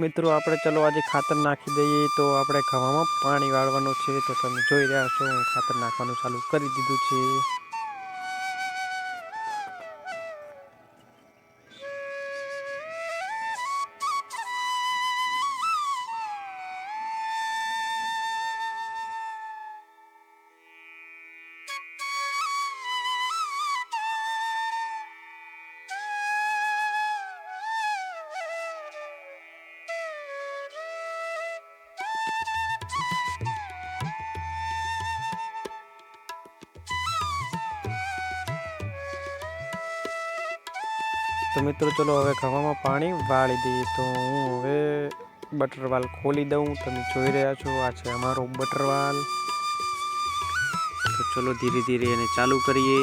મિત્રો આપણે ચલો આજે ખાતર નાખી દઈએ। તો આપણે ઘવામાં પાણી વાળવાનું છે। તો તમે જોઈ રહ્યા છો હું ખાતર નાખવાનું ચાલુ કરી દીધું છે। तो मित्रों चलो हवे खवामां पाणी वाળી दઈએ। तो हूँ हवे बटरवाल खोली दऊँ। तमे जोई रह्या छो आ छे अमारो बटरवाल। तो चलो धीरे धीरे एने चालू करिए।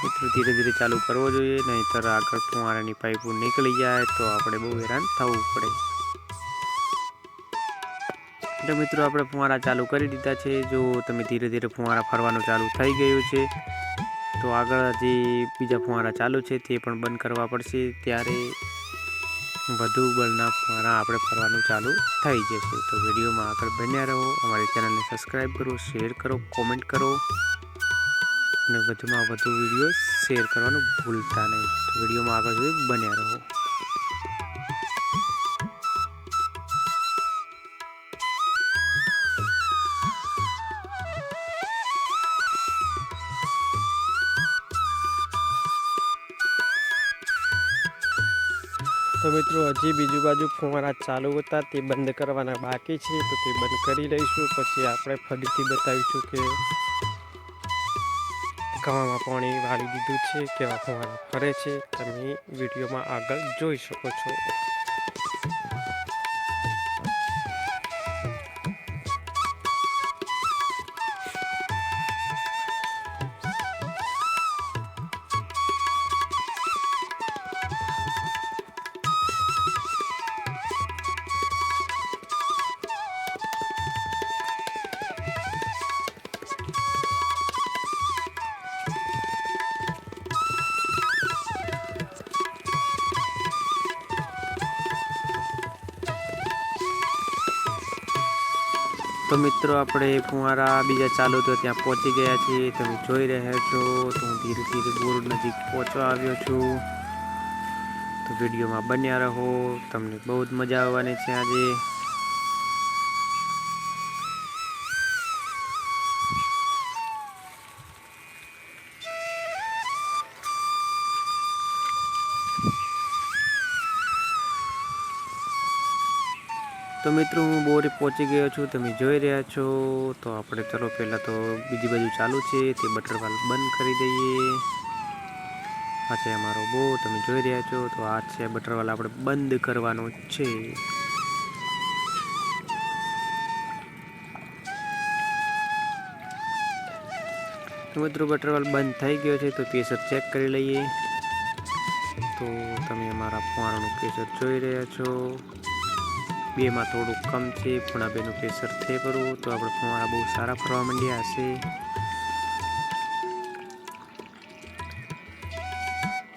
मित्रों धीरे धीरे चालू करवो जोईए, नहींतर आगळ फुवारानी पाइपो निकली जाए तो आपणे बहु हैरान थवुं पड़े। तो मित्रों आपणे फुवारा चालू करी दीधा छे। जो तमे धीरे धीरे फुवारा फरवानुं चालू थई गयुं छे। तो आगळ जे बीजा फुवारा चालू छे ते पण बंद करवा पड़शे, त्यारे વધુ બળના ફુવારા આપણે ફરવાનું ચાલુ થઈ જશે। તો વિડીયોમાં આગળ બન્યા રહો, અમારી ચેનલને સબસ્ક્રાઈબ કરો, શેર કરો, કોમેન્ટ કરો અને વધુમાં વધુ વિડીયો શેર કરવાનું ભૂલતા નહીં। તો વિડીયોમાં આગળ જોઈ બન્યા રહો। तो मित्रों हजी बीजू बाजू फुवारा चालू था ते बंद करवाना बाकी है। तो ते बंद करी लईशुं, पछी आपणे फरीथी बतावीशुं के गवामां पाणी वाળી दीधुं छे, केवा फुवारा फरे छे। तमे विडियोमां आगळ जोई शको छो। तो मित्रों अपने फुवारा बीजा चालू तो त्या पहुंची गया छे। तमे जोई रह्या छो। तो हूँ धीरे धीरे बोर नजीक पहुंचवा आव्यो छुं। तो विडियो में बन्या रहो, तमने बहुत मजा आववानी छे आजे। तो मित्रों हूँ बोरे पहुंची गयो छूँ, तमे जोई रह्या छो। तो आपणे चलो पहला तो बीजी बाजू चालू छे ते बटरवाल बंद करी दईए। आ छे अमारो बोर, तमे जोई रह्या छो। तो आ छे बटरवाल आपणे बंद करवानो छे। तो मित्रों बटरवाल बंद थई गयो छे। तो प्रेशर चेक करी लईए। तो तमे अमारा फुवारानुं प्रेशर जोई रह्या छो। बे में थोड़ू कम है, पण आ बेनु प्रेशर थे करूँ तो अपने फुवारा बहुत सारा फरवा मंड्या हशे।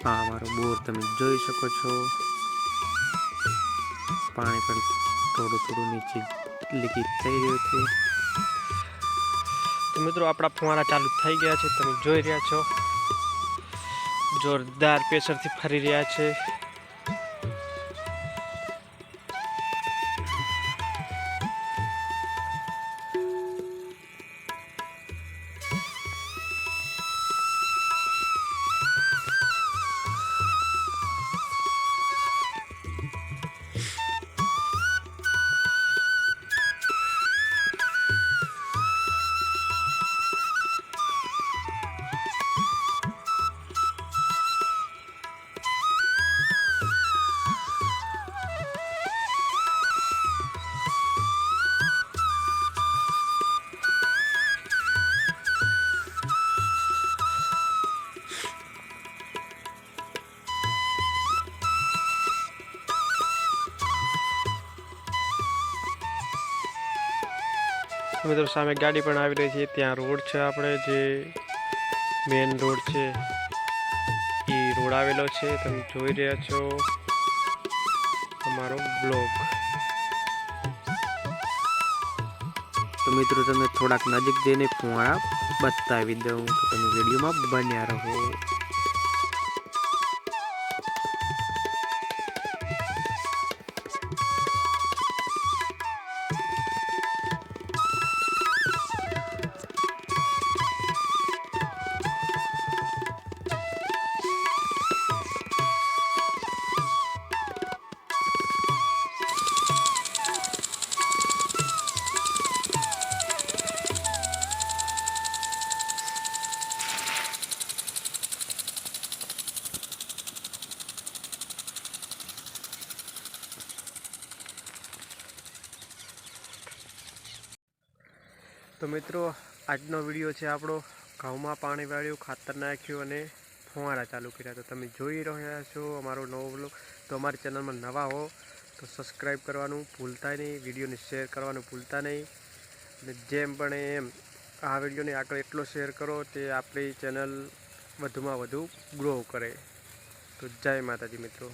हाँ अमारो बोर तमे जोई शको छो। पाणी पण थोड़ू थोड़ू नीचे लीकेज थई रह्युं छे। तो मित्रों आपड़ा फुवारा चालू थई गया छे, तमे जोई रह्या छो। जोरदार प्रेशर थी फरी रह्या छे। मित्रों सामे गाड़ी पण आवी रही है, त्या रोड है आपणे जे मेन रोड है ई रोड आवेलो छे, तमे जोई रह्या छो। અમારો બ્લોગ. તો મિત્રો તમે થોડાક નજીક જઈને ફુવારા બતાવી દઉં, તો તમે વિડીયોમાં બન્યા રહો. તો મિત્રો આજનો વિડીયો છે આપણો ઘઉંમાં પાણી વાળ્યું, ખાતર નાખ્યું અને ફુવારા ચાલુ કર્યા. તો તમે જોઈ રહ્યા છો અમારો નવો બ્લોગ. તો અમારી ચેનલમાં નવા હો તો સબસ્ક્રાઈબ કરવાનું ભૂલતા નહીં, વિડીયોને શેર કરવાનું ભૂલતા નહીં. અને જેમ પણ એમ આ વિડીયોને આગળ એટલો શેર કરો તે આપણી ચેનલ વધુમાં વધુ ગ્રો કરે. તો જય માતાજી મિત્રો.